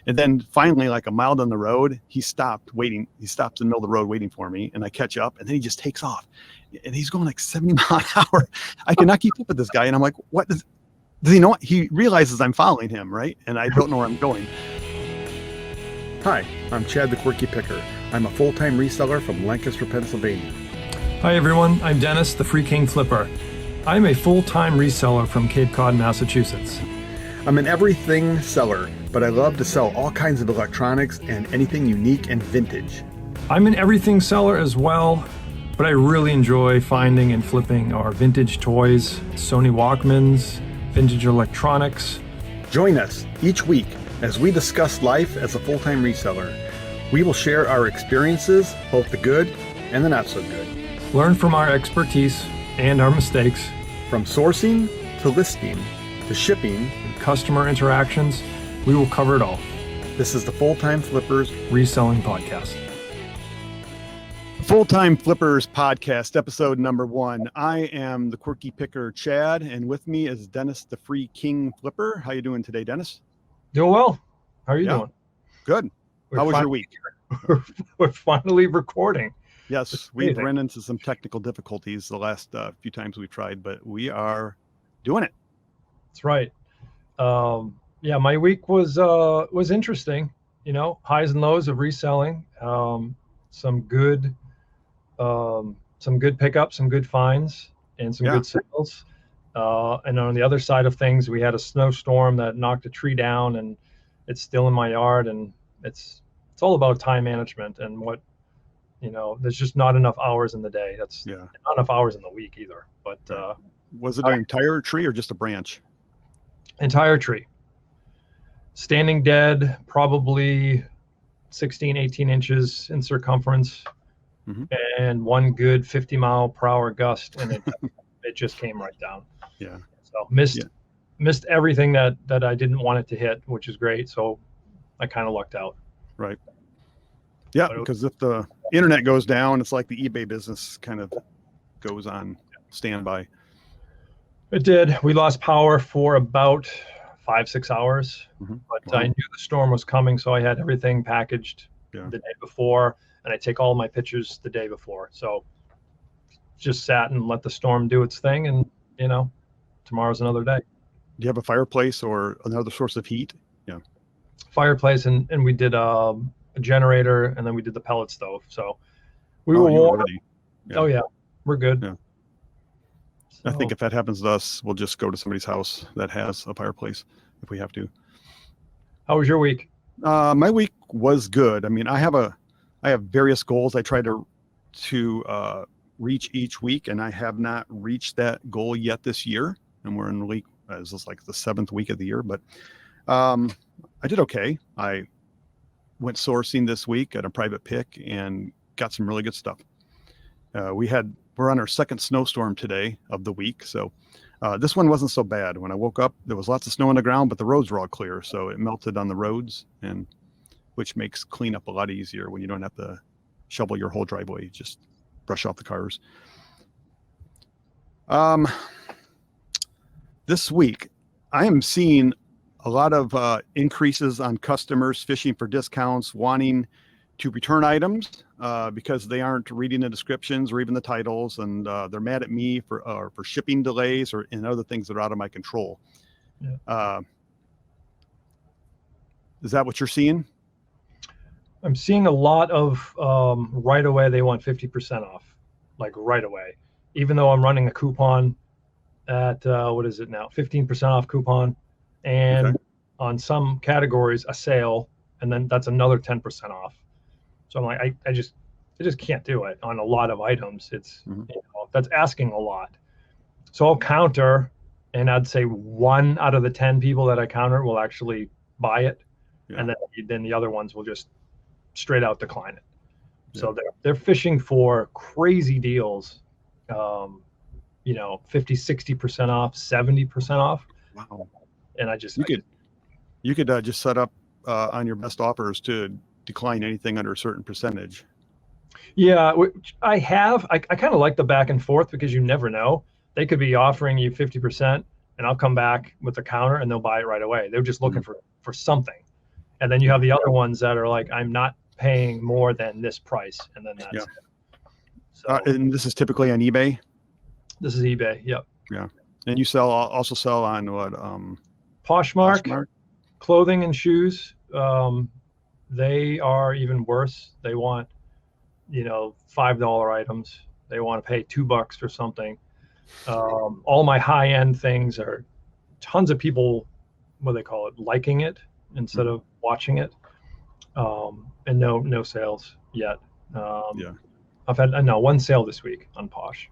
And then finally, like a mile down the road, he stopped waiting. He stops in the middle of the road waiting for me, and I catch up, and then he just takes off. And he's going like 70 miles an hour. I cannot keep up with this guy. And I'm like, what does he know? He realizes I'm following him, right? And I don't know where I'm going. Hi, I'm Chad the Quirky Picker. I'm a full-time reseller from Lancaster, Pennsylvania. Hi everyone, I'm Denis the Free King Flipper. I'm a full-time reseller from Cape Cod, Massachusetts. I'm an everything seller, but I love to sell all kinds of electronics and anything unique and vintage. I'm an everything seller as well, but I really enjoy finding and flipping our vintage toys, Sony Walkmans, vintage electronics. Join us each week as we discuss life as a full-time reseller. We will share our experiences, both the good and the not so good. Learn from our expertise and our mistakes. From sourcing to listing to shipping, customer interactions, we will cover it all. This is the Full-Time Flippers Reselling Podcast. Full-Time Flippers Podcast, episode number 1. I am the Quirky Picker, Chad, and with me is Denis the Free King Flipper. How you doing today, Denis? Doing well. How are you doing? Good. How was your week? We're finally recording. Yes, we've run into some technical difficulties the last few times we've tried, but we are doing it. That's right. Yeah, my week was interesting. You know, highs and lows of reselling. Some good pickups, some good finds, and some good sales. And on the other side of things, we had a snowstorm that knocked a tree down, and it's still in my yard. And it's all about time management and what, you know, there's just not enough hours in the day. That's not enough hours in the week either. But was it an entire tree or just a branch? Entire tree. Standing dead, probably 16, 18 inches in circumference, and one good 50-mile-per-hour gust, and it just came right down. Yeah. So missed everything that I didn't want it to hit, which is great. So I kind of lucked out. Right. Yeah, because if the internet goes down, it's like the eBay business kind of goes on standby. It did. We lost power for about 5-6 hours, but I knew the storm was coming, so I had everything packaged the day before, and I take all my pictures the day before. So just sat and let the storm do its thing, and you know, tomorrow's another day. Do you have a fireplace or another source of heat? Yeah. Fireplace, and we did a generator, and then we did the pellet stove. So we were warm. Oh yeah, we're good. Yeah. So, I think if that happens to us, we'll just go to somebody's house that has a fireplace if we have to. How was your week? My week was good. I mean, I have various goals I try to reach each week, and I have not reached that goal yet this year. And we're in the week, this is like the 7th week of the year, but I did okay. I went sourcing this week at a private pick and got some really good stuff. We're on our second snowstorm today of the week. So this one wasn't so bad. When I woke up, there was lots of snow on the ground, but the roads were all clear. So it melted on the roads, and which makes cleanup a lot easier when you don't have to shovel your whole driveway. Just brush off the cars. This week, I am seeing a lot of increases on customers fishing for discounts, wanting to return items because they aren't reading the descriptions or even the titles, and they're mad at me for shipping delays and other things that are out of my control. Yeah. Is that what you're seeing? I'm seeing a lot of right away. They want 50% off, like right away, even though I'm running a coupon at what is it now? 15% off coupon, and on some categories a sale, and then that's another 10% off. So I'm like, I just can't do it on a lot of items. It's you know, that's asking a lot. So I'll counter, and I'd say 1 out of the 10 people that I counter will actually buy it, and then the other ones will just straight out decline it. So they're fishing for crazy deals, you know, 50, 60% off, 70% off. Wow. And you could just set up on your best offers to decline anything under a certain percentage. Yeah, I kind of like the back and forth, because you never know. They could be offering you 50%, and I'll come back with the counter and they'll buy it right away. They're just looking for something. And then you have the other ones that are like, I'm not paying more than this price, and then that's Yeah. it. So And this is typically on eBay. this is eBay. Yep. Yeah. And you also sell on what? Poshmark, Poshmark? clothing and shoes. They are even worse. They want, $5 items. They want to pay $2 for something. All my high end things are tons of people, what do they call it, liking it instead of watching it. And no sales yet. Yeah. I've had one sale this week on Posh.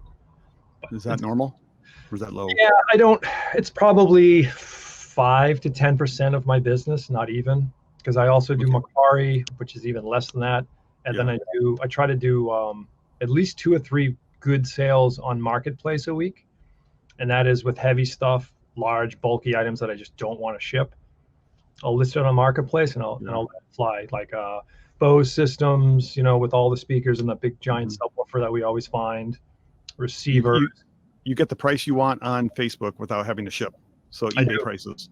Is that normal? Or is that low? Yeah, it's probably 5 to 10% of my business, not even, because I also do Macari, which is even less than that. And then I try to do at least 2 or 3 good sales on Marketplace a week. And that is with heavy stuff, large, bulky items that I just don't want to ship. I'll list it on Marketplace and I'll let it fly, like Bose systems, with all the speakers and the big giant subwoofer that we always find, receivers. You get the price you want on Facebook without having to ship. So eBay prices.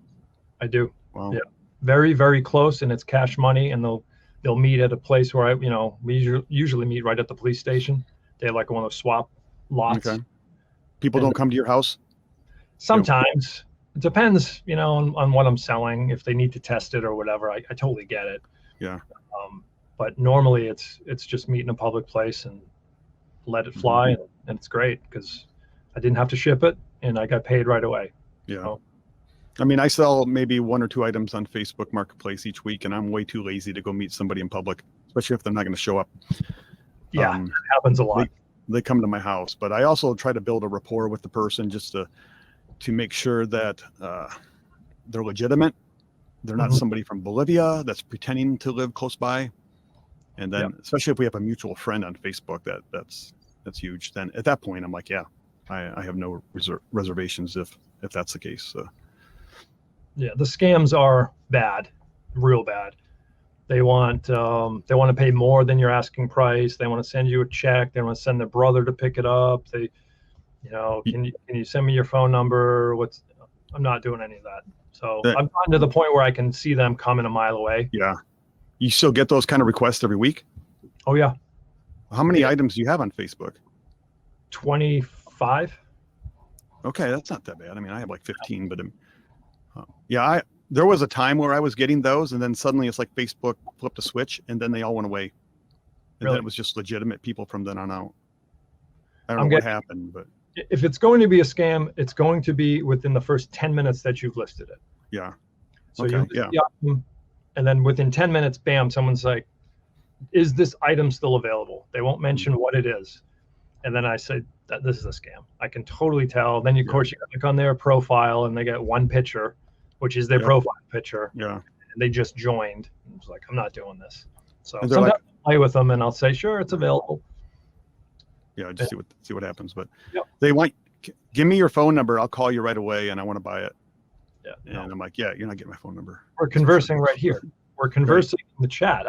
I do. Wow. Yeah. Very, very close, and it's cash money, and they'll meet at a place where we usually meet right at the police station. They have like one of those swap lots. Okay. People don't come to your house? Sometimes. It depends, on what I'm selling. If they need to test it or whatever, I totally get it. Yeah. But normally it's just meet in a public place and let it fly, and it's great because I didn't have to ship it and I got paid right away. Yeah. So, I mean, I sell maybe 1 or 2 items on Facebook Marketplace each week, and I'm way too lazy to go meet somebody in public, especially if they're not going to show up. Yeah, it happens a lot. They come to my house, but I also try to build a rapport with the person just to make sure that they're legitimate. They're not somebody from Bolivia that's pretending to live close by. And then, especially if we have a mutual friend on Facebook, that's huge. Then at that point, I'm like, yeah, I have no reservations if that's the case. Yeah, the scams are bad, real bad. They want to pay more than your asking price. They want to send you a check. They want to send their brother to pick it up. They, can you send me your phone number? I'm not doing any of that. So I've gotten to the point where I can see them coming a mile away. Yeah. You still get those kind of requests every week? Oh yeah. How many items do you have on Facebook? 25. Okay, that's not that bad. I mean, I have like 15, but there was a time where I was getting those, and then suddenly it's like Facebook flipped a switch, and then they all went away. And then it was just legitimate people from then on out. I don't know what happened, but if it's going to be a scam, it's going to be within the first 10 minutes that you've listed it. Yeah. So and then within 10 minutes, bam, someone's like, is this item still available? They won't mention what it is. And then I say that this is a scam. I can totally tell. Then of course you click on their profile and they get one picture, which is their profile picture. Yeah. And they just joined. It's like, I'm not doing this. So And sometimes I play with them and I'll say, sure, it's available. Yeah, just see what happens. But they want, give me your phone number. I'll call you right away, and I want to buy it. Yeah. And I'm like, yeah, you're not getting my phone number. We're conversing right here. We're conversing in the chat.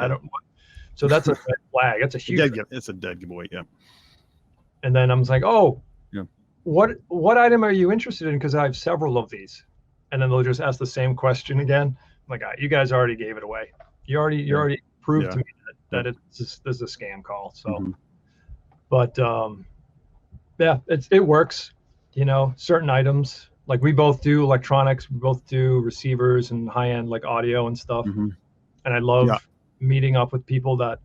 So that's a red flag. That's a huge. It's a dead giveaway. Yeah. And then I'm like, what item are you interested in? Because I have several of these. And then they'll just ask the same question again. I'm like, you guys already gave it away. You already proved to me that this is a scam call. So, but it works. Certain items, like we both do electronics, we both do receivers and high end like audio and stuff. And I love meeting up with people that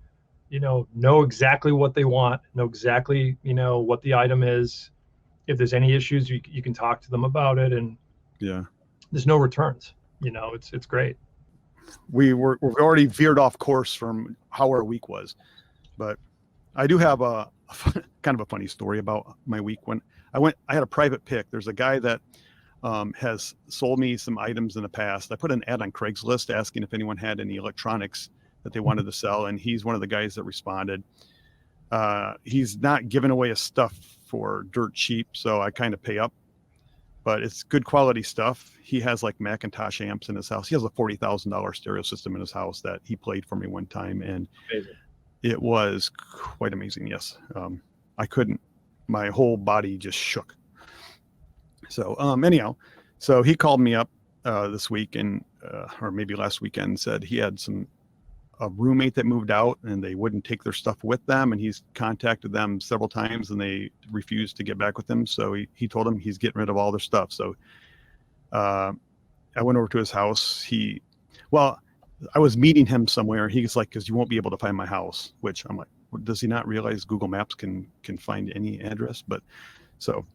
know exactly what they want, know exactly what the item is. If there's any issues, you can talk to them about it, and there's no returns. It's great. We've already veered off course from how our week was, but I do have a kind of a funny story about my week. When I had a private pick. There's a guy that has sold me some items in the past. I put an ad on Craigslist asking if anyone had any electronics that they wanted to sell, and he's one of the guys that responded. He's not giving away his stuff for dirt cheap, so I kind of pay up, but it's good quality stuff. He has like Macintosh amps in his house. He has a $40,000 stereo system in his house that he played for me one time, and it was quite amazing. Yes. My whole body just shook. So anyhow, so he called me up this week, and or maybe last weekend, said he had a roommate that moved out and they wouldn't take their stuff with them, and he's contacted them several times and they refused to get back with him. So he told them he's getting rid of all their stuff. So I went over to his house. I was meeting him somewhere. He's like, because you won't be able to find my house, which I'm like, does he not realize Google Maps can find any address? But so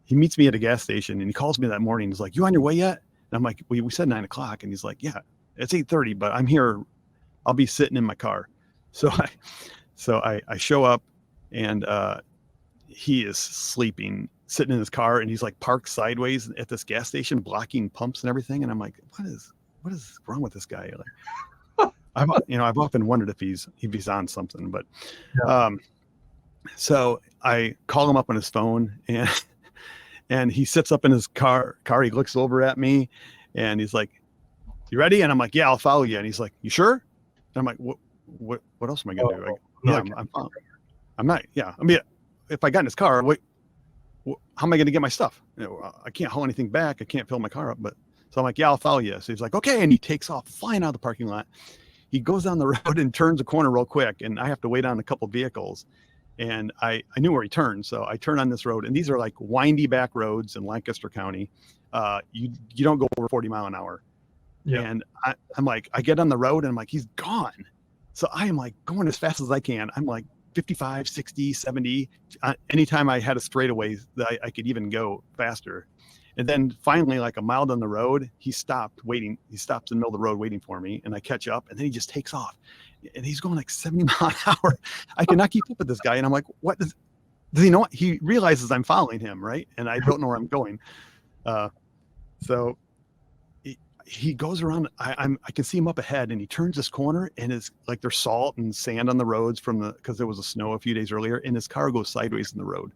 he meets me at a gas station and he calls me that morning. He's like, you on your way yet? And I'm like, we said 9 o'clock. And he's like, yeah, it's 8:30, but I'm here. I'll be sitting in my car. So I show up and he is sleeping, sitting in his car, and he's like parked sideways at this gas station, blocking pumps and everything. And I'm like, what is wrong with this guy? Like, I've often wondered if he's on something, but so I call him up on his phone and he sits up in his car. He looks over at me and he's like, you ready? And I'm like, yeah, I'll follow you. And he's like, you sure? And I'm like, what else am I gonna do? I'm not. Yeah. I mean, if I got in his car, how am I gonna get my stuff? I can't haul anything back. I can't fill my car up. But so I'm like, yeah, I'll follow you. So he's like, okay. And he takes off flying out of the parking lot. He goes down the road and turns a corner real quick. And I have to wait on a couple vehicles. And I knew where he turned. So I turn on this road, and these are like windy back roads in Lancaster County. You don't go over 40 miles an hour. Yeah. And I'm like, I get on the road and I'm like, he's gone. So I am like going as fast as I can. I'm like 55, 60, 70. Anytime I had a straightaway, I could even go faster. And then finally, like a mile down the road, he stopped waiting. He stops in the middle of the road waiting for me. And I catch up, and then he just takes off. And he's going like 70 miles an hour. I cannot keep up with this guy. And I'm like, does he know what? He realizes I'm following him, right? And I don't know where I'm going. So he goes around. I can see him up ahead, and he turns this corner, and it's like there's salt and sand on the roads because there was a snow a few days earlier, and his car goes sideways in the road.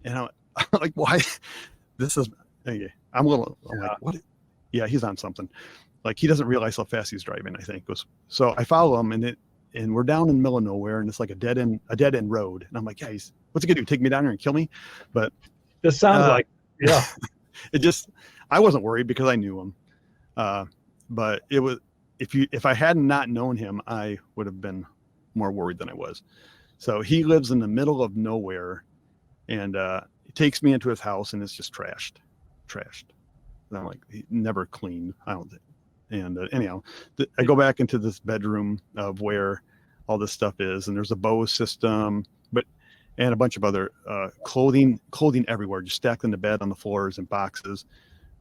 And I'm like, why? This is. I'm like, what? Yeah, he's on something. Like, he doesn't realize how fast he's driving, I think. So I follow him, and we're down in the middle of nowhere, and it's like a dead end road. And I'm like, yeah, what's he gonna do? Take me down here and kill me? But this sounds like, yeah. I wasn't worried because I knew him. But it was, if I had not known him, I would have been more worried than I was. So he lives in the middle of nowhere, and he takes me into his house, and it's just trashed. And I'm like, he never cleaned, I don't think. And anyhow, I go back into this bedroom of where all this stuff is, and there's a Bose system, and a bunch of other clothing everywhere, just stacked in the bed, on the floors, and boxes.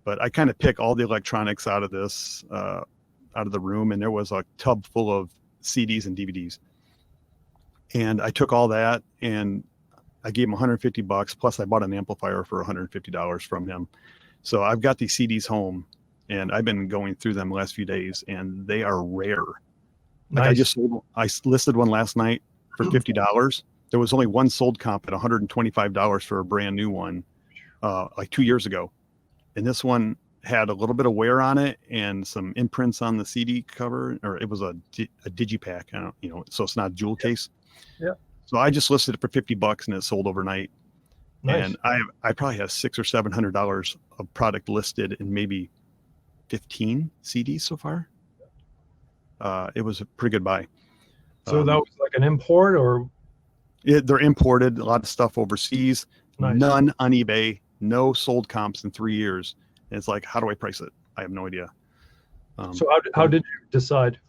But I kind of pick all the electronics out of this, out of the room, and there was a tub full of CDs and DVDs. And I took all that, and I gave him $150, plus I bought an amplifier for $150 from him. So I've got these CDs home, and I've been going through them the last few days, and they are rare. Like, Nice. I listed one last night for $50. There was only one sold comp at $125 for a brand new one, like 2 years ago. And this one had a little bit of wear on it and some imprints on the CD cover, or it was a digipack, so it's not a jewel case. Yeah. So I just listed it for $50 and it sold overnight. Nice. And I probably have $600 or $700 of product listed in maybe 15 CDs so far. It was a pretty good buy. So that was like an import, or? They're imported, a lot of stuff overseas, Nice. None on eBay, no sold comps in 3 years. And it's like, how do I price it? I have no idea. So how did you decide?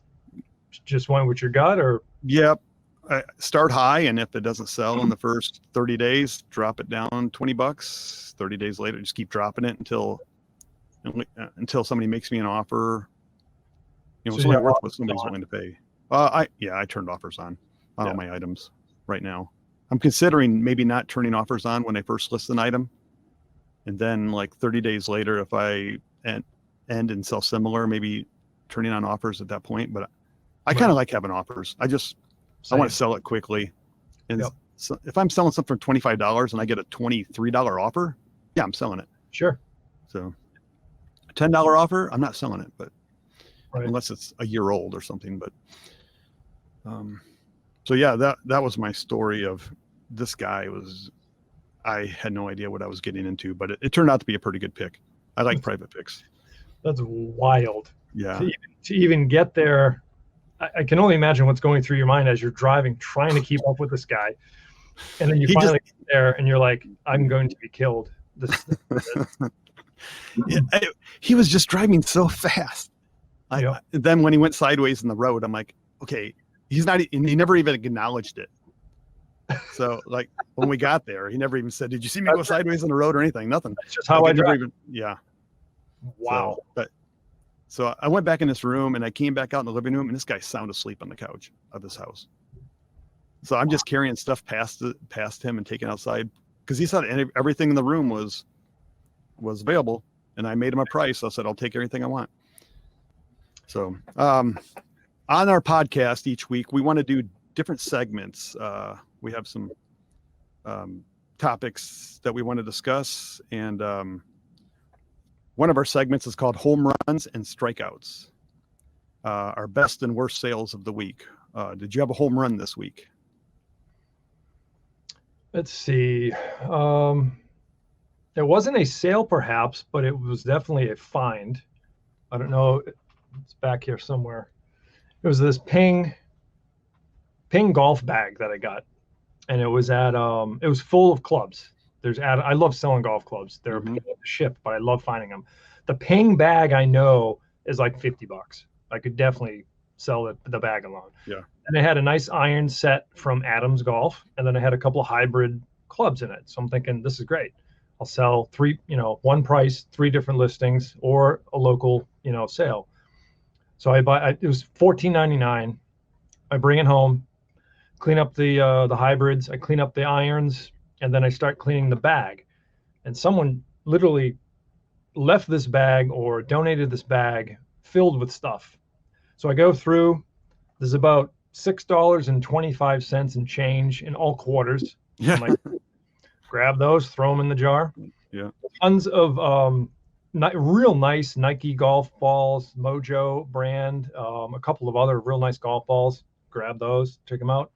Just went with your gut, or? Yep. I start high, and if it doesn't sell in the first 30 days, drop it down $20. 30 days later, just keep dropping it until somebody makes me an offer. It's only worth what somebody's willing to pay. I turned offers on all my items right now. I'm considering maybe not turning offers on when I first list an item, and then like 30 days later, if I end and sell similar, maybe turning on offers at that point. But I kind of like having offers. I want to sell it quickly. And so if I'm selling something for $25 and I get a $23 offer, yeah, I'm selling it. Sure. So a $10 offer, I'm not selling it, but unless it's a year old or something. But so yeah, that was my story of this guy. I had no idea what I was getting into, but it turned out to be a pretty good pick. I like private picks. That's wild. Yeah. To even get there, I can only imagine what's going through your mind as you're driving, trying to keep up with this guy. And then you finally get there and you're like, I'm going to be killed. He was just driving so fast. Yeah. Then when he went sideways in the road, I'm like, okay, he never even acknowledged it. So like when we got there, he never even said, did you see me go sideways in the road or anything? Nothing. That's just how I drive. Yeah. Wow. So I went back in this room and I came back out in the living room and this guy's sound asleep on the couch of his house. So I'm just carrying stuff past him and taking outside because he said everything in the room was available, and I made him a price. I said, I'll take everything I want. So on our podcast each week, we want to do different segments. We have some topics that we want to discuss, and one of our segments is called Home Runs and Strikeouts, our best and worst sales of the week. Did you have a home run this week? Let's see. It wasn't a sale, perhaps, but it was definitely a find. I don't know. It's back here somewhere. It was this Ping golf bag that I got, and it was at it was full of clubs. I love selling golf clubs. They're shipped, but I love finding them. The Ping bag I know is like $50. I could definitely sell the bag alone. Yeah. And I had a nice iron set from Adams Golf, and then I had a couple of hybrid clubs in it. So I'm thinking, this is great. I'll sell one price, 3 different listings, or a local, sale. So it was $14.99. I bring it home, clean up the hybrids, I clean up the irons, and then I start cleaning the bag. And someone literally left this bag or donated this bag filled with stuff. So I go through, there's about $6.25 and change in all quarters. Yeah. I'm like, grab those, throw them in the jar. Yeah. Tons of real nice Nike golf balls, Mojo brand, a couple of other real nice golf balls. Grab those, check them out.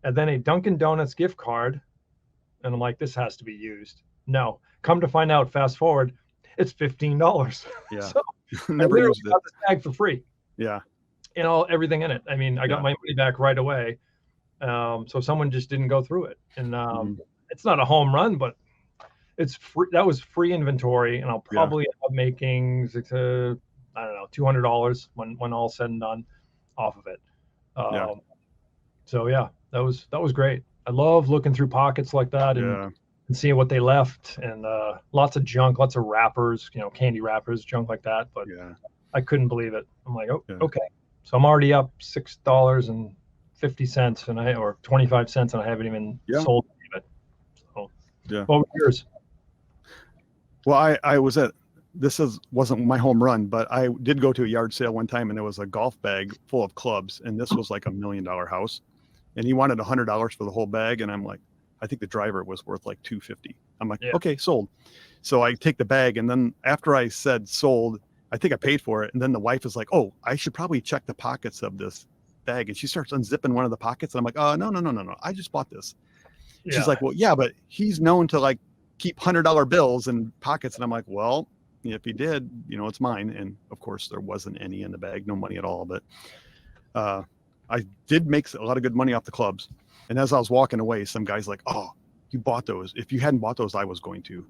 And then a Dunkin' Donuts gift card. And I'm like, this has to be used. No. Come to find out, fast forward, it's $15. Yeah. So Never used it. Got this bag for free. Yeah. And everything in it. I mean, I got my money back right away. So someone just didn't go through it. And it's not a home run, but it's free. That was free inventory, and I'll probably end up making $200 when all said and done off of it. So that was great. I love looking through pockets like that and seeing what they left, and lots of junk, lots of wrappers, candy wrappers, junk like that. But I couldn't believe it. I'm like, okay. So I'm already up $6.50 or 25 cents, and I haven't even sold any of it. So, what was yours? Well, wasn't my home run, but I did go to a yard sale one time, and there was a golf bag full of clubs, and this was like $1 million house, and he wanted $100 for the whole bag, and I'm like, I think the driver was worth like $250. I'm like, okay, sold. So I take the bag, and then after I said sold, I think I paid for it, and then the wife is like, oh, I should probably check the pockets of this bag, and she starts unzipping one of the pockets, and I'm like, no, I just bought this. She's like, well, yeah, but he's known to like keep $100 bills in pockets, and I'm like, well, if he did, it's mine. And of course there wasn't any in the bag, no money at all, but I did make a lot of good money off the clubs. And as I was walking away, some guy's like, oh, you bought those. If you hadn't bought those, I was going to.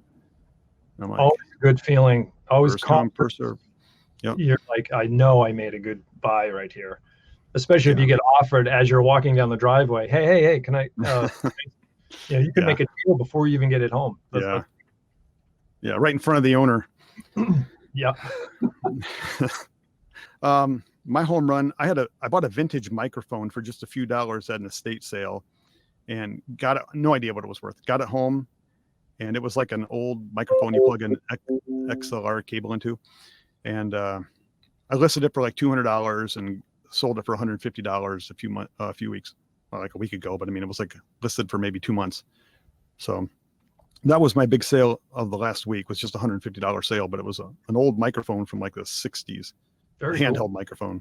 And I'm like, always a good feeling, always first come, first serve. Yep. You're like, I know I made a good buy right here, especially if you get offered as you're walking down the driveway. Hey, can I you can make a deal before you even get it home. That's right in front of the owner. Yeah. My home run, I bought a vintage microphone for just a few dollars at an estate sale, and got it, no idea what it was worth. Got it home, and it was like an old microphone you plug an XLR cable into, and I listed it for like $200 and sold it for $150 a few weeks. Like a week ago, but I mean, it was like listed for maybe 2 months. So that was my big sale of the last week, was just a $150 sale, but it was an old microphone from like the 60s, handheld microphone.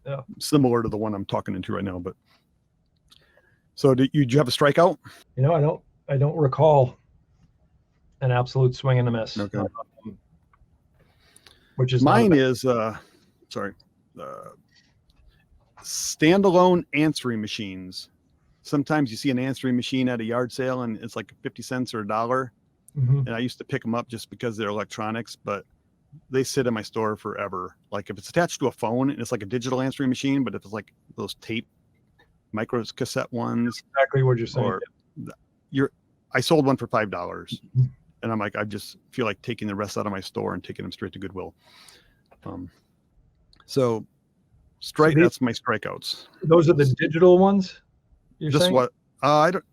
Yeah. Similar to the one I'm talking into right now. But so did you have a strikeout? I don't recall an absolute swing and a miss. Okay. Which is mine is sorry, standalone answering machines. Sometimes you see an answering machine at a yard sale and it's like 50 cents or $1. Mhm. And I used to pick them up just because they're electronics, but they sit in my store forever. Like if it's attached to a phone and it's like a digital answering machine, but if it's like those tape micro cassette ones, Exactly what you're saying. or I sold one for $5. Mhm. And I'm like, I just feel like taking the rest out of my store and taking them straight to Goodwill. So that's my strikeouts. Those are the digital ones. You're This saying? what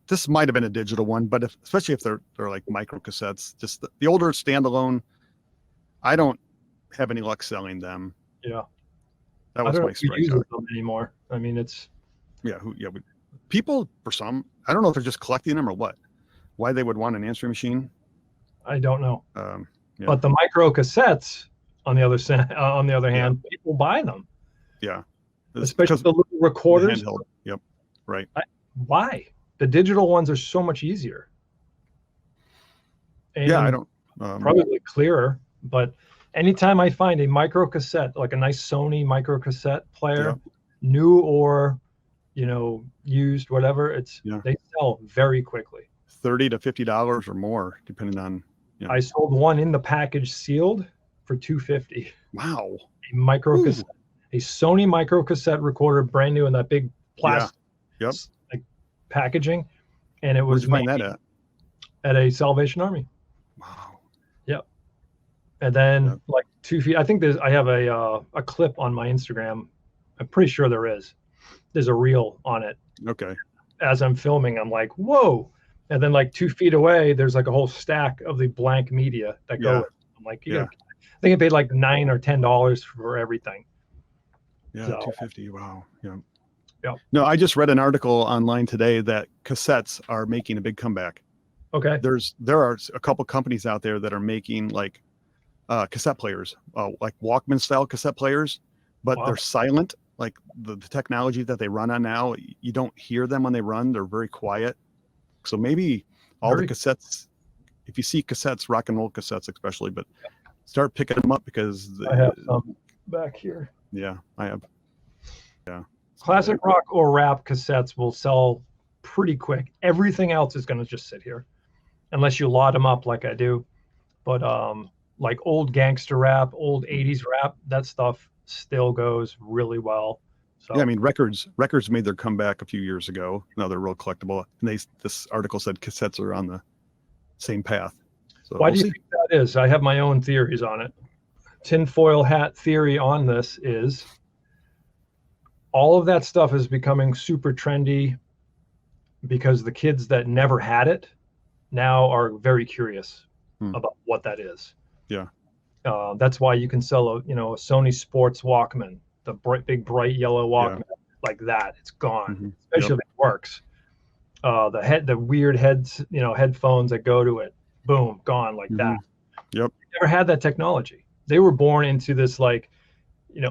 this might have been a digital one, but especially if they're like micro cassettes, just the older standalone, I don't have any luck selling them. Yeah. That I was don't my know who uses strikeout. them anymore. I mean, it's People, for some, I don't know if they're just collecting them or what. Why they would want an answering machine. I don't know. Yeah. But the micro cassettes, on the other hand, people buy them. Yeah. Especially the little recorders. The handheld. Yep. Right. Why? The digital ones are so much easier. And I don't. probably clearer, but anytime I find a micro cassette, like a nice Sony micro cassette player, new or used, whatever, they sell very quickly. $30 to $50 or more, depending on. I sold one in the package sealed for $250. Wow. A micro cassette, a Sony micro cassette recorder, brand new in that big plastic like packaging, and it was Where'd you find that at a Salvation Army. Wow. Yep. And then like 2 feet. I think I have a clip on my Instagram. I'm pretty sure there's a reel on it. Okay. As I'm filming, I'm like, whoa. And then like 2 feet away, there's like a whole stack of the blank media that go with it. I'm like, I think I paid like $9 or $10 for everything. Yeah, So, $250. Wow. Yeah. Yeah. No, I just read an article online today that cassettes are making a big comeback. Okay. There are a couple companies out there that are making like cassette players, like Walkman style cassette players, but they're silent. Like the technology that they run on now, you don't hear them when they run. They're very quiet. So maybe the cassettes, if you see cassettes, rock and roll cassettes especially, but start picking them up because I have some back here. Yeah, I have. Yeah. Classic rock or rap cassettes will sell pretty quick. Everything else is going to just sit here unless you lot them up like I do. But like old gangster rap, old 80s rap, that stuff still goes really well. So yeah, I mean records made their comeback a few years ago. Now they're real collectible. And this article said cassettes are on the same path. So why do you think that is? I have my own theories on it. Tinfoil hat theory on this is all of that stuff is becoming super trendy because the kids that never had it now are very curious about what that is. Yeah. That's why you can sell a Sony Sports Walkman, the big bright yellow Walkman like that. It's gone, especially if it works. The weird headphones that go to it, boom, gone like that. Yep. They never had that technology. They were born into this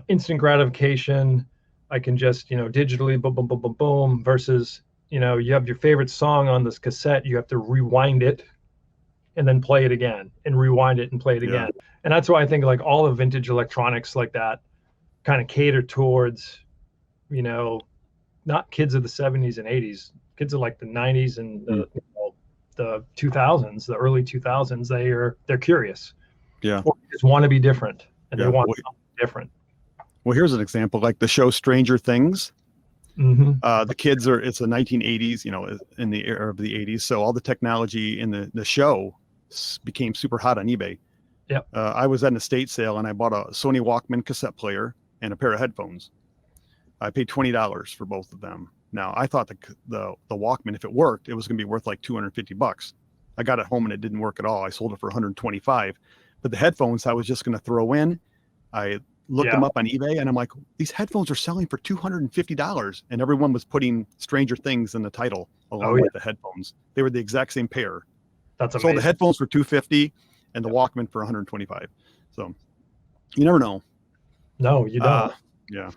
instant gratification. I can just digitally boom boom boom boom boom versus you have your favorite song on this cassette. You have to rewind it and then play it again and rewind it and play it again. And that's why I think like all the vintage electronics like that kind of cater towards, not kids of the 70s and 80s, kids of like the 90s and the 2000s, the early 2000s. They're curious. Yeah. Or they just want to be different and they want something different. Well, here's an example, like the show Stranger Things. The kids it's the 1980s, in the era of the 80s. So all the technology in the show became super hot on eBay. Yep. I was at an estate sale and I bought a Sony Walkman cassette player and a pair of headphones. I paid $20 for both of them. Now I thought the Walkman, if it worked, it was going to be worth like $250. I got it home and it didn't work at all. I sold it for $125. But the headphones I was just going to throw in. I looked them up on eBay and I'm like, these headphones are selling for $250. And everyone was putting Stranger Things in the title along with the headphones. They were the exact same pair. That's amazing. Sold the headphones for $250 and the Walkman for $125. So you never know. No, you don't. Yeah. All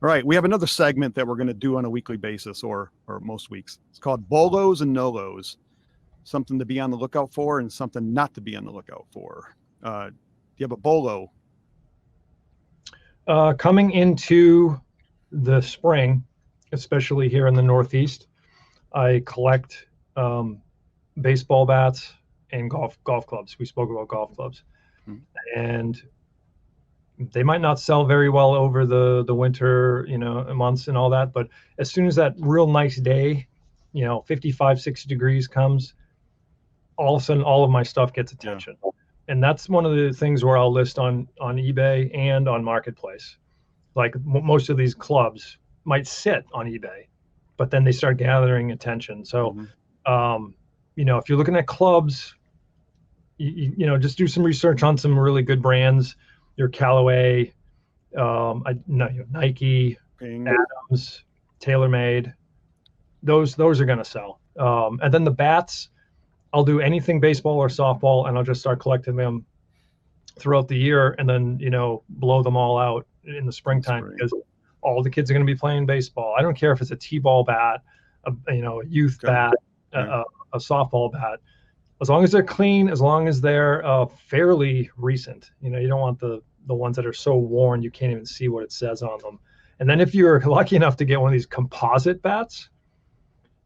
right. We have another segment that we're going to do on a weekly basis or most weeks. It's called Bolos and Nolos. Something to be on the lookout for and something not to be on the lookout for. Do you have a bolo? Coming into the spring, especially here in the Northeast, I collect baseball bats and golf clubs. We spoke about golf clubs, and they might not sell very well over the winter, months and all that. But as soon as that real nice day, 55, 60 degrees comes, all of a sudden all of my stuff gets attention. Yeah. And that's one of the things where I'll list on eBay and on Marketplace. Like most of these clubs might sit on eBay, but then they start gathering attention. So, if you're looking at clubs, just do some research on some really good brands. Your Callaway, Nike, Ping. Adams, TaylorMade. Those are going to sell. And then the bats, I'll do anything baseball or softball, and I'll just start collecting them throughout the year, and then blow them all out in the springtime because all the kids are going to be playing baseball. I don't care if it's a t-ball bat, a youth bat, a softball bat. As long as they're clean, as long as they're fairly recent. You don't want the ones that are so worn you can't even see what it says on them. And then if you're lucky enough to get one of these composite bats,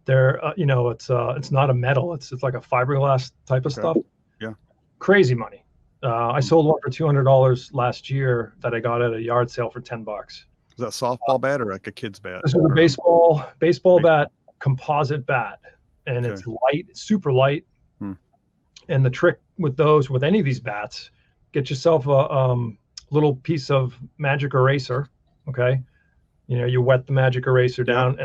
they're it's not a metal, it's like a fiberglass type of stuff. Yeah, crazy money. I sold one for $200 last year that I got at a yard sale for $10. Is that a softball bat or like a kid's bat? This is a baseball bat, composite bat, and it's light, super light. And the trick with any of these bats, get yourself a little piece of magic eraser. Okay, you wet the magic eraser down,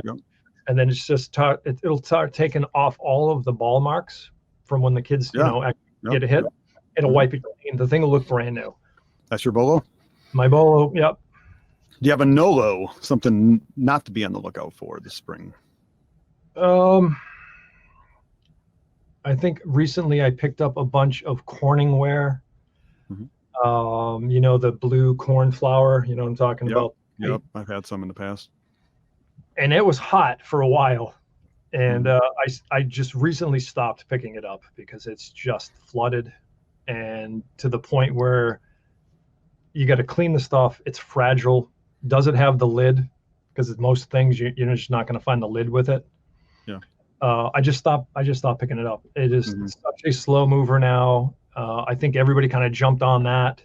and then it's just it'll start taking off all of the ball marks from when the kids get a hit. It'll wipe it clean. The thing will look brand new. That's your bolo? My bolo, yep. Do you have a Nolo, something not to be on the lookout for this spring? I think recently I picked up a bunch of Corningware. The blue cornflower, what I'm talking about? Yep, I've had some in the past. And it was hot for a while. And I just recently stopped picking it up because it's just flooded, and to the point where you got to clean the stuff. It's fragile. Does it have the lid? Because most things you're just not going to find the lid with it. Yeah. I just stopped picking it up. It is such a slow mover now. I think everybody kind of jumped on that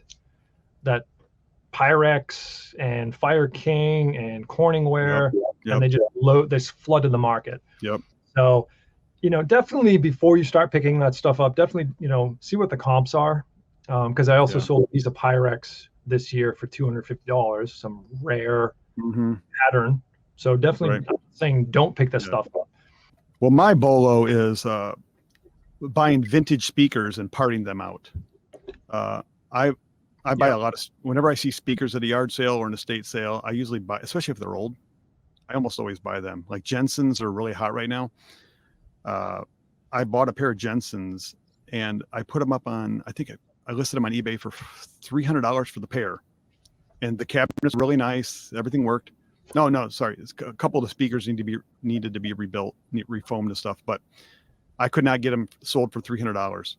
Pyrex and Fire King and Corningware, and they flooded the market. Yep. So, definitely before you start picking that stuff up, definitely, see what the comps are. Because I also sold a piece of Pyrex this year for $250, some rare pattern. So definitely I'm saying don't pick this stuff up. Well, my bolo is buying vintage speakers and parting them out. I buy a lot of, whenever I see speakers at a yard sale or an estate sale, I usually buy, especially if they're old, I almost always buy them. Like Jensen's are really hot right now. I bought a pair of Jensen's and I put them up on, I think I listed them on eBay for $300 for the pair. And the cabinet's really nice. Everything worked. No, sorry. A couple of the speakers needed to be rebuilt, refoamed and stuff, but I could not get them sold for $300.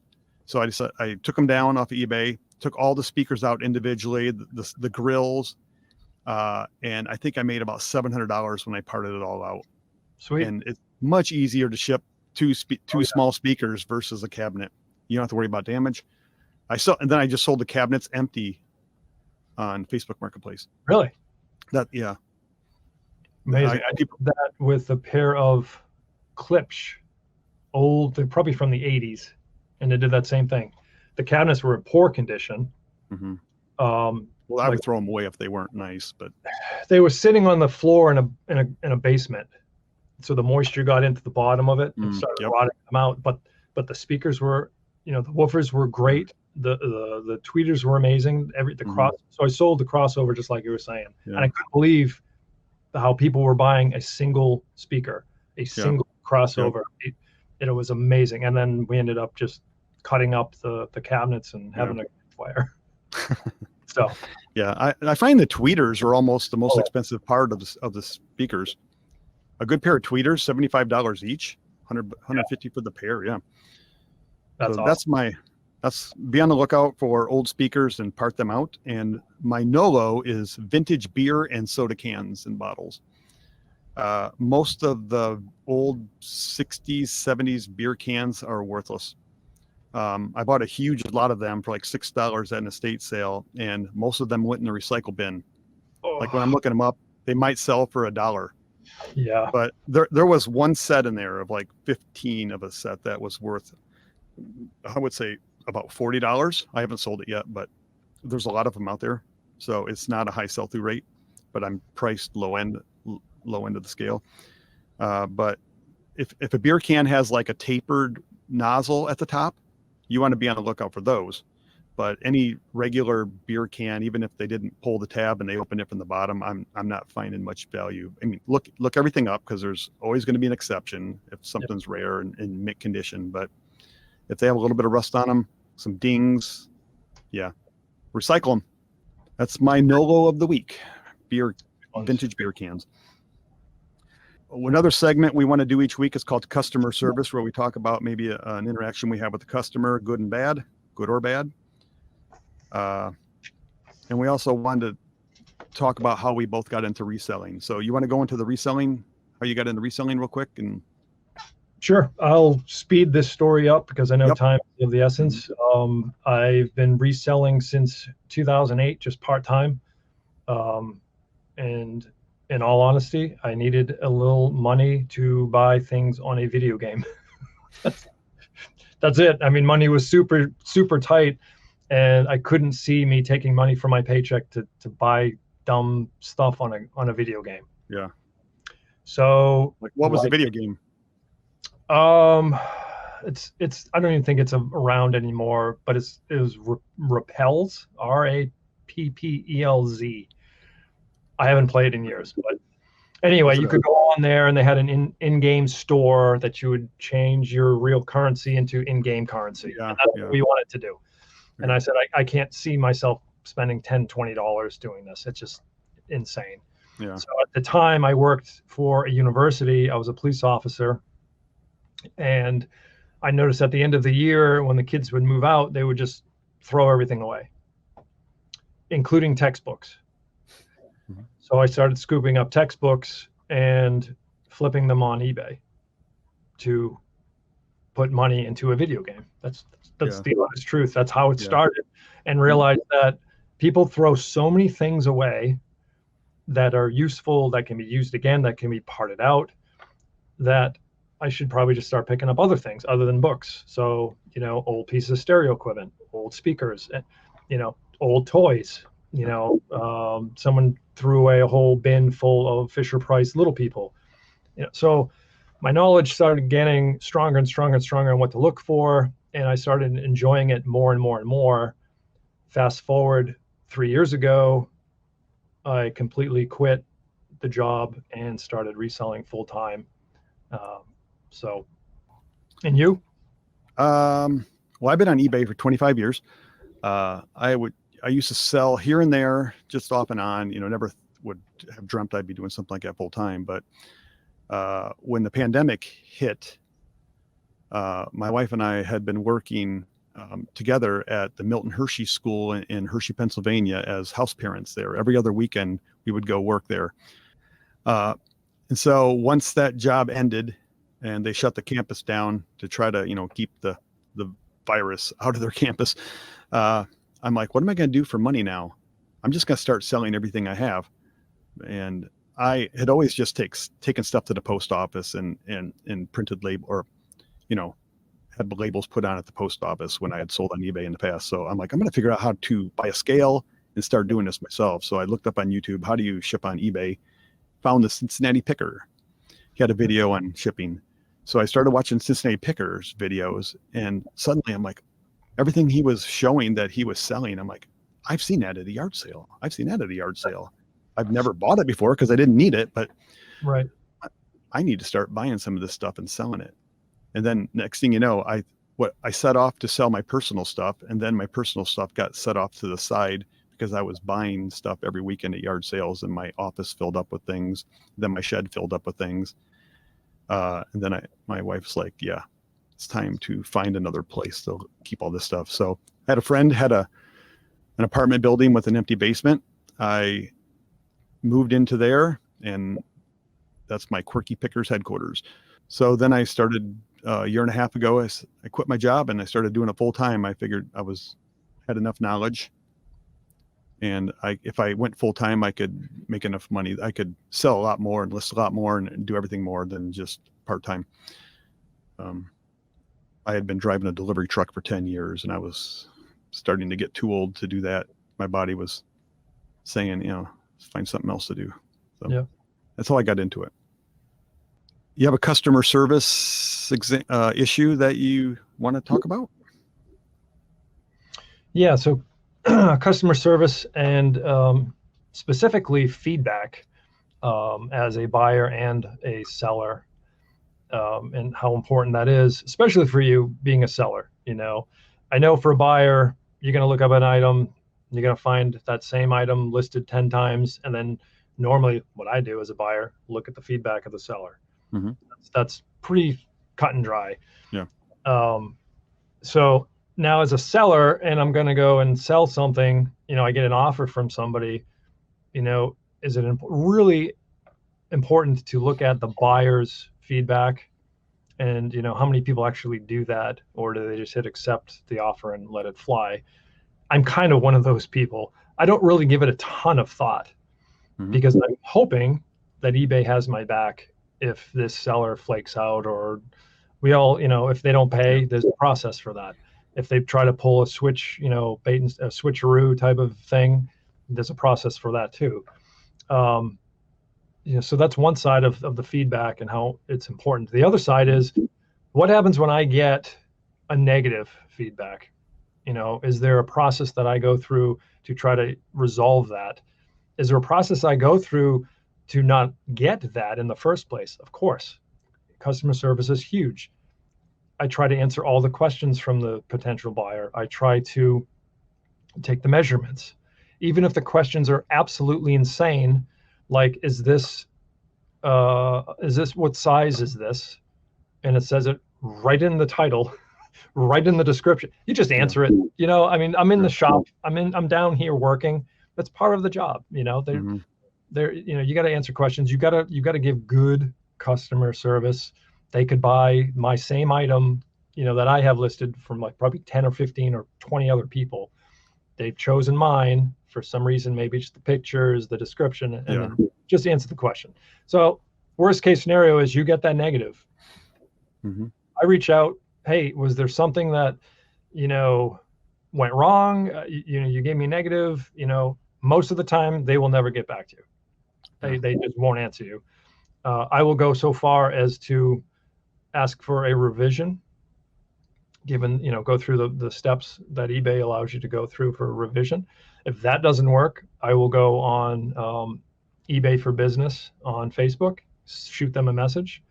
So I took them down off of eBay, took all the speakers out individually, the grills, and I think I made about $700 when I parted it all out. Sweet. And it's much easier to ship two small speakers versus a cabinet. You don't have to worry about damage. And then I just sold the cabinets empty on Facebook Marketplace. Really? Amazing. I did that with a pair of Klipsch, they're probably from the 80s, and they did that same thing. The cabinets were in poor condition. Well, I would throw them away if they weren't nice, but they were sitting on the floor in a basement, so the moisture got into the bottom of it and started rotting them out. But the speakers were, the woofers were great. The tweeters were amazing. So I sold the crossover just like you were saying, and I couldn't believe how people were buying a single speaker, a single crossover. It was amazing. And then we ended up just cutting up the cabinets and having a fire. So I find the tweeters are almost the most expensive part of the speakers. A good pair of tweeters, $75 each, $150 for the pair. Yeah. That's awesome. That's be on the lookout for old speakers and part them out. And my NOLO is vintage beer and soda cans and bottles. Most of the old 60s, 70s beer cans are worthless. I bought a huge lot of them for like $6 at an estate sale, and most of them went in the recycle bin. Oh, Like when I'm looking them up, they might sell for $1. yeah. But there was one set in there of like 15 of a set that was worth, I would say, about $40. I haven't sold it yet, but there's a lot of them out there. So it's not a high sell-through rate, but I'm priced low end of the scale. But if a beer can has like a tapered nozzle at the top, you want to be on the lookout for those. But any regular beer can, even if they didn't pull the tab and they open it from the bottom, I'm not finding much value. I mean, look everything up, because there's always going to be an exception if something's rare and in mint condition. But if they have a little bit of rust on them, some dings, yeah, recycle them. That's my NOLO of the week. Vintage beer cans. Another segment we want to do each week is called customer service, where we talk about maybe an interaction we have with the customer, good and bad, good or bad. And we also wanted to talk about how we both got into reselling. So you want to go into the reselling, how you got into reselling real quick? And Sure. I'll speed this story up because I know time is of the essence. I've been reselling since 2008, just part-time. And in all honesty, I needed a little money to buy things on a video game. That's it. I mean, money was super, super tight, and I couldn't see me taking money from my paycheck to buy dumb stuff on a video game. Yeah. So like, what was the video game? It's I don't even think it's around anymore, but it was Rappelz, Rappelz. I haven't played in years, but anyway, you could go on there, and they had an in-game store that you would change your real currency into in-game currency. Yeah, and that's what we wanted to do. And I said, I can't see myself spending $10, $20 doing this. It's just insane. Yeah. So at the time I worked for a university, I was a police officer. And I noticed at the end of the year, when the kids would move out, they would just throw everything away, including textbooks. Mm-hmm. So I started scooping up textbooks and flipping them on eBay to put money into a video game. That's the honest truth. That's how it started, and realized that people throw so many things away that are useful, that can be used again, that can be parted out, that I should probably just start picking up other things other than books. So, old pieces of stereo equipment, old speakers, old toys. Someone threw away a whole bin full of Fisher-Price Little People. So my knowledge started getting stronger and stronger and stronger on what to look for, and I started enjoying it more and more and more. Fast forward 3 years ago, I completely quit the job and started reselling full time. And you? Well, I've been on eBay for 25 years. I used to sell here and there, just off and on. Never would have dreamt I'd be doing something like that full time. But when the pandemic hit, my wife and I had been working together at the Milton Hershey School in Hershey, Pennsylvania, as house parents there. Every other weekend, we would go work there. And so once that job ended and they shut the campus down to try to, keep the virus out of their campus, I'm like, what am I going to do for money now? I'm just going to start selling everything I have. And I had always just taken stuff to the post office and printed label, or, had the labels put on at the post office when I had sold on eBay in the past. So I'm like, I'm going to figure out how to buy a scale and start doing this myself. So I looked up on YouTube, how do you ship on eBay? Found the Cincinnati Picker. He had a video on shipping. So I started watching Cincinnati Picker's videos, and suddenly I'm like, everything he was showing that he was selling, I'm like, I've seen that at a yard sale. I've never bought it before because I didn't need it, but right. I need to start buying some of this stuff and selling it. And then next thing you know, I set off to sell my personal stuff, and then my personal stuff got set off to the side because I was buying stuff every weekend at yard sales, and my office filled up with things. Then my shed filled up with things. And then my wife's like, yeah, it's time to find another place to keep all this stuff. So I had a friend had an apartment building with an empty basement. I moved into there, and that's my Quirky Pickers headquarters. So then I started a year and a half ago. I quit my job and I started doing it full time. I figured had enough knowledge, and if I went full time, I could make enough money. I could sell a lot more and list a lot more and do everything more than just part time. I had been driving a delivery truck for 10 years, and I was starting to get too old to do that. My body was saying, find something else to do. So Yeah. That's how I got into it. You have a customer service issue that you want to talk about? Yeah. So customer service and specifically feedback as a buyer and a seller, and how important that is, especially for you being a seller. I know for a buyer, you're going to look up an item, you're going to find that same item listed 10 times. And then normally what I do as a buyer, look at the feedback of the seller. Mm-hmm. That's pretty cut and dry. Yeah. So now as a seller, and I'm going to go and sell something, I get an offer from somebody, is it really important to look at the buyer's feedback and, how many people actually do that, or do they just hit accept the offer and let it fly? I'm kind of one of those people. I don't really give it a ton of thought, mm-hmm. because I'm hoping that eBay has my back if this seller flakes out, or we all, if they don't pay, there's a process for that. If they try to pull a switch, bait and a switcheroo type of thing, there's a process for that too. So that's one side of the feedback and how it's important. The other side is what happens when I get a negative feedback? Is there a process that I go through to try to resolve that? Is there a process I go through to not get that in the first place? Of course. Customer service is huge. I try to answer all the questions from the potential buyer. I try to take the measurements. Even if the questions are absolutely insane, like, is this what size is this? And it says it right in the title, right in the description. You just answer it. I'm in the shop. I'm down here working. That's part of the job. Mm-hmm. You got to answer questions. You got to give good customer service. They could buy my same item, that I have listed from like probably 10 or 15 or 20 other people. They've chosen mine for some reason, maybe just the pictures, the description, and then just answer the question. So worst case scenario is you get that negative. Mm-hmm. I reach out, hey, was there something that, went wrong? You gave me negative, most of the time they will never get back to you. They just won't answer you. I will go so far as to ask for a revision, go through the steps that eBay allows you to go through for a revision. If that doesn't work, I will go on eBay for Business on Facebook, shoot them a message.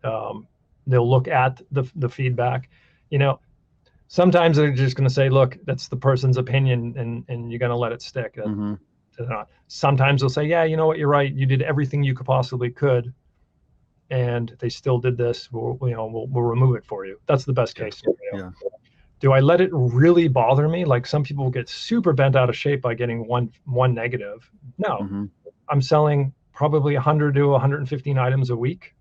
They'll look at the feedback. Sometimes they're just going to say, look, that's the person's opinion, and you're going to let it stick. Mm-hmm. Sometimes they'll say, yeah, you know what, you're right. You did everything you could possibly could, and they still did this. We'll remove it for you. That's the best case scenario. Yeah. Do I let it really bother me? Like some people get super bent out of shape by getting one negative. No, Mm-hmm. I'm selling probably 100 to 115 items a week,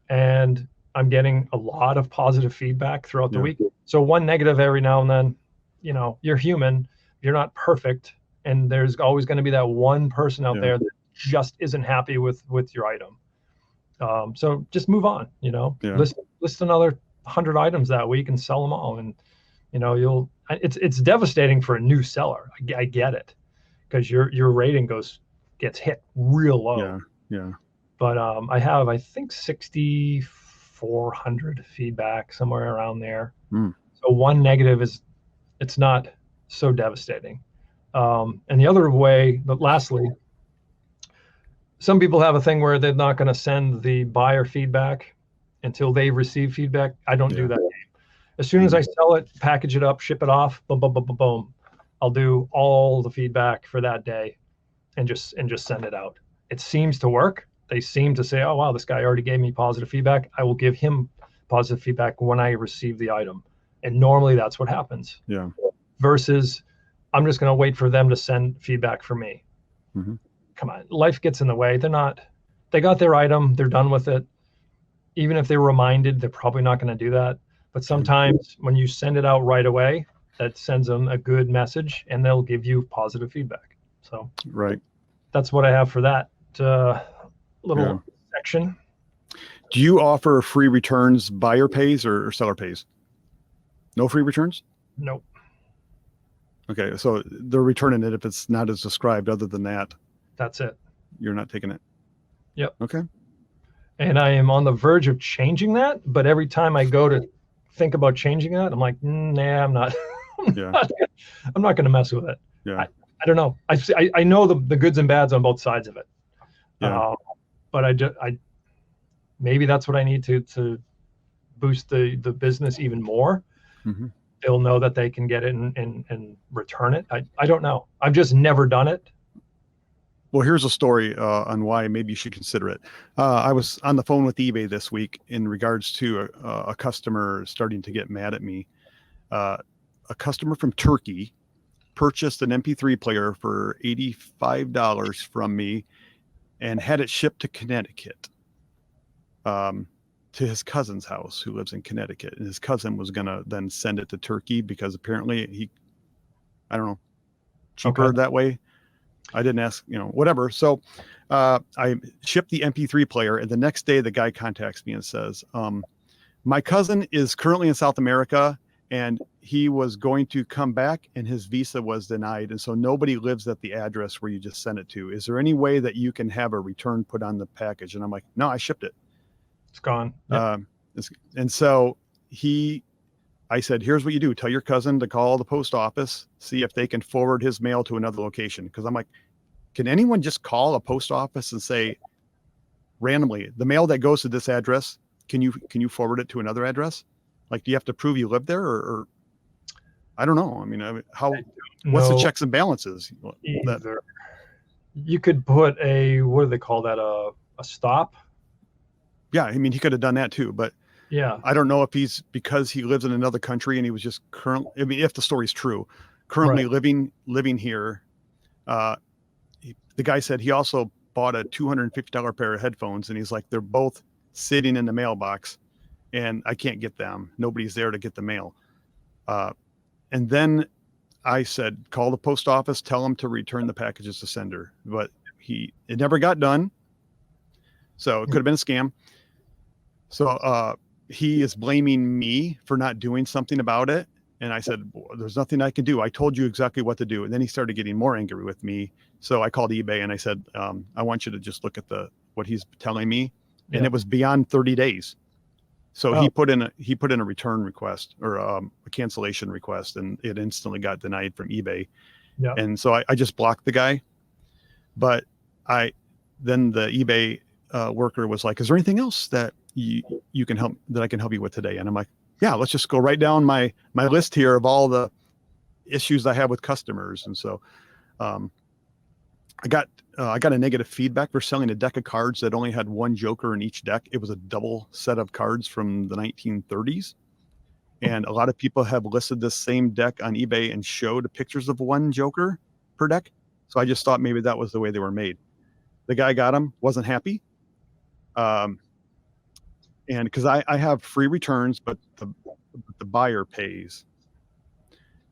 and I'm getting a lot of positive feedback throughout the week. So one negative every now and then, you're human, you're not perfect. And there's always going to be that one person out there that just isn't happy with your item. So just move on, list another 100 items that week and sell them all. And, it's devastating for a new seller. I get it, because your rating gets hit real low. Yeah. But I have, I think, 6,400 feedback, somewhere around there. So one negative it's not so devastating. And the other way, but lastly, some people have a thing where they're not going to send the buyer feedback until they receive feedback. I don't do that. As soon as I sell it, package it up, ship it off, boom, boom, boom, boom, boom, I'll do all the feedback for that day and just send it out. It seems to work. They seem to say, oh, wow, this guy already gave me positive feedback. I will give him positive feedback when I receive the item. And normally that's what happens. Yeah. Versus I'm just going to wait for them to send feedback for me. Mm-hmm. Come on, life gets in the way. They got their item, they're done with it. Even if they're reminded, they're probably not going to do that. But sometimes when you send it out right away, that sends them a good message and they'll give you positive feedback. So Right. that's what I have for that little section. Do you offer free returns, buyer pays or seller pays? No free returns? Nope. Okay, so they're returning it if it's not as described. Other than that, That's it. you're not taking it. Yep. Okay. And I am on the verge of changing that, but every time I go to think about changing that, I'm like, nah, I'm not. I'm not going to mess with it. Yeah. I don't know. I know the goods and bads on both sides of it. Yeah. But I maybe that's what I need to boost the business even more. Mm-hmm. They'll know that they can get it and return it. I don't know. I've just never done it. Well, here's a story on why maybe you should consider it. I was on the phone with eBay this week in regards to a customer starting to get mad at me. A customer from Turkey purchased an MP3 player for $85 from me and had it shipped to Connecticut, to his cousin's house who lives in Connecticut. And his cousin was going to then send it to Turkey because apparently I don't know, cheaper that way. I didn't ask, whatever. So I shipped the MP3 player, and the next day the guy contacts me and says, my cousin is currently in South America, and he was going to come back, and his visa was denied. And so nobody lives at the address where you just sent it to. Is there any way that you can have a return put on the package? And I'm like, no, I shipped it. It's gone. Yep. And so I said, here's what you do. Tell your cousin to call the post office, see if they can forward his mail to another location. Because I'm like, can anyone just call a post office and say randomly, the mail that goes to this address, can you forward it to another address? Like, do you have to prove you live there or I don't know. I mean, what's the checks and balances? You could put what do they call that? A stop. Yeah. I mean, he could have done that too, but yeah, I don't know if because he lives in another country and he was just if the story's true, currently living here. The guy said he also bought a $250 pair of headphones, and he's like, they're both sitting in the mailbox and I can't get them. Nobody's there to get the mail. And then I said, call the post office, tell them to return the packages to sender, but it never got done. So it could have been a scam. So, he is blaming me for not doing something about it. And I said, there's nothing I can do. I told you exactly what to do. And then he started getting more angry with me. So I called eBay and I said, I want you to just look at what he's telling me. And it was beyond 30 days. So he put in a return request or a cancellation request, and it instantly got denied from eBay. Yeah. And so I just blocked the guy. But then the eBay worker was like, is there anything else that you can help that I can help you with today? And I'm like, yeah, let's just go right down my list here of all the issues I have with customers. And so I got a negative feedback for selling a deck of cards that only had one joker in each deck. It was a double set of cards from the 1930s. And a lot of people have listed this same deck on eBay and showed pictures of one joker per deck. So I just thought maybe that was the way they were made. The guy got them, wasn't happy. And because I have free returns, but the buyer pays.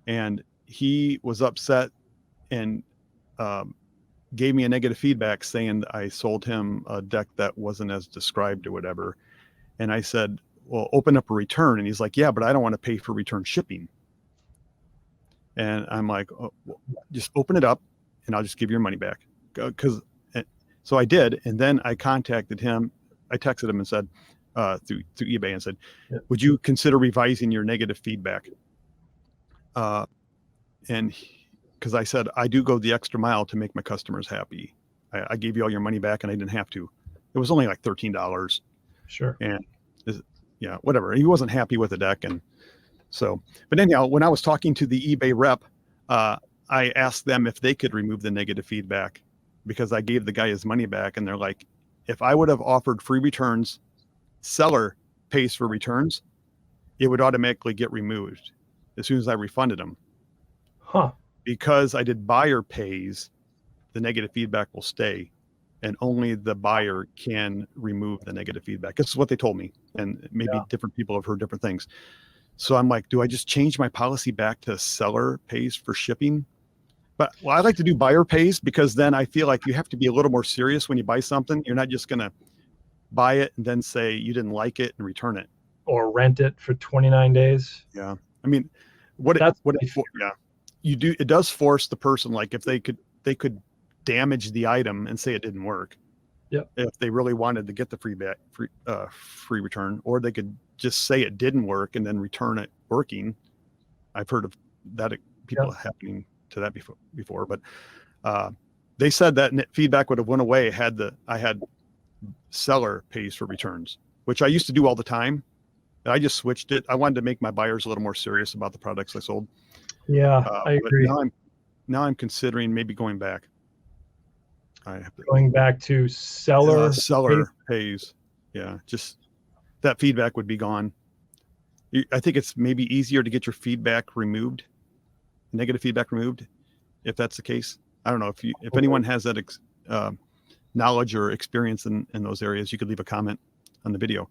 And he was upset and gave me a negative feedback saying I sold him a deck that wasn't as described or whatever. And I said, well, open up a return. And he's like, yeah, but I don't want to pay for return shipping. And I'm like, oh, well, just open it up and I'll just give your money back. So I did. And then I contacted him. I texted him and said, through eBay and said, would you consider revising your negative feedback? And because I said, I do go the extra mile to make my customers happy. I gave you all your money back and I didn't have to. It was only like $13. Sure. And whatever. He wasn't happy with the deck. And so, but anyhow, when I was talking to the eBay rep, I asked them if they could remove the negative feedback because I gave the guy his money back. And they're like, if I would have offered free returns, seller pays for returns, it would automatically get removed as soon as I refunded them. Huh. Because I did buyer pays, the negative feedback will stay, and only the buyer can remove the negative feedback. This is what they told me, and maybe different people have heard different things. So I'm like, do I just change my policy back to seller pays for shipping? But I like to do buyer pays, because then I feel like you have to be a little more serious when you buy something. You're not just going to buy it and then say you didn't like it and return it. Or rent it for 29 days. Yeah. I mean, you do, it does force the person, like if they could damage the item and say it didn't work. Yep. If they really wanted to get the free return, or they could just say it didn't work and then return it working. I've heard of that, people happening to that before, but they said that feedback would have went away had I had seller pays for returns, which I used to do all the time. I just switched it. I wanted to make my buyers a little more serious about the products I sold. Yeah, I agree. Now I'm considering maybe going back. Going back to seller pays. Yeah, just that feedback would be gone. I think it's maybe easier to get your feedback removed, negative feedback removed, if that's the case. I don't know if anyone has that knowledge or experience in those areas. You could leave a comment on the video.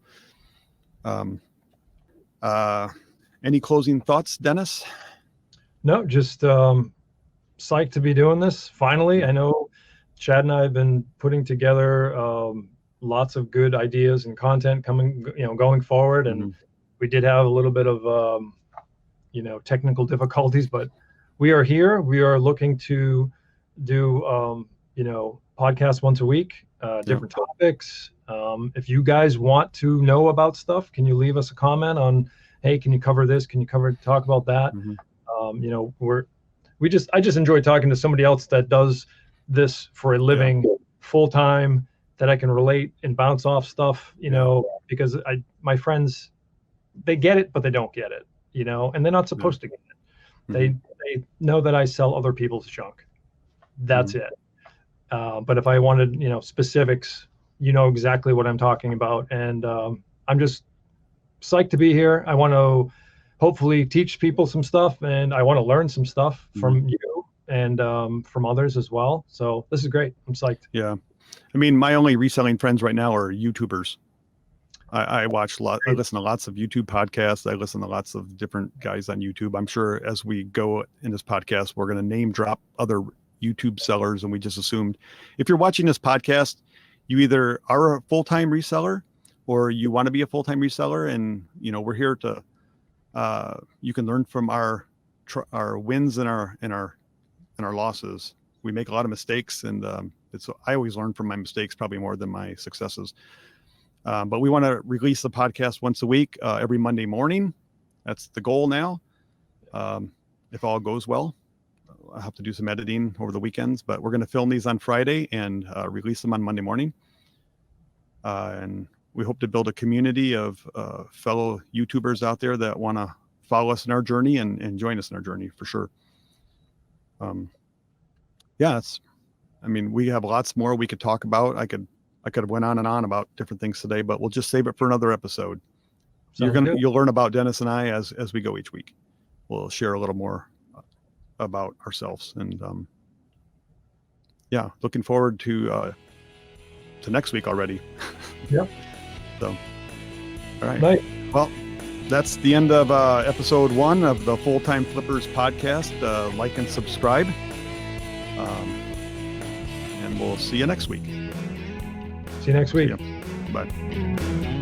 Any closing thoughts, Dennis? No, just psyched to be doing this. Finally, I know Chad and I have been putting together lots of good ideas and content going forward. And we did have a little bit of, technical difficulties, but we are here. We are looking to do, podcasts once a week, different topics. If you guys want to know about stuff, can you leave us a comment on, hey, can you cover this? Can you talk about that? I just enjoy talking to somebody else that does this for a living, full time, that I can relate and bounce off stuff, because my friends, they get it, but they don't get it, and they're not supposed to get it. They know that I sell other people's junk. That's it. But if I wanted, specifics, exactly what I'm talking about. And I'm just psyched to be here. I want to hopefully teach people some stuff, and I want to learn some stuff from you and from others as well. So this is great. I'm psyched. Yeah. I mean, my only reselling friends right now are YouTubers. I watch a lot. I listen to lots of YouTube podcasts. I listen to lots of different guys on YouTube. I'm sure as we go in this podcast, we're going to name drop other YouTube sellers. And we just assumed if you're watching this podcast, you either are a full-time reseller or you want to be a full-time reseller. And, we're here to, you can learn from our wins and our losses. We make a lot of mistakes, and I always learn from my mistakes probably more than my successes. But we want to release the podcast once a week, every Monday morning. That's the goal now. If all goes well, I'll have to do some editing over the weekends, but we're going to film these on Friday and release them on Monday morning. And we hope to build a community of fellow YouTubers out there that want to follow us in our journey and join us in our journey for sure. We have lots more we could talk about. I could have went on and on about different things today, but we'll just save it for another episode. So you'll learn about Dennis and I as we go each week. We'll share a little more about ourselves, and looking forward to next week already. Yep. So, all right. Night. Well, that's the end of episode 1 of the Full-Time Flippers podcast. Like and subscribe, and we'll see you next week. See you next week. Bye.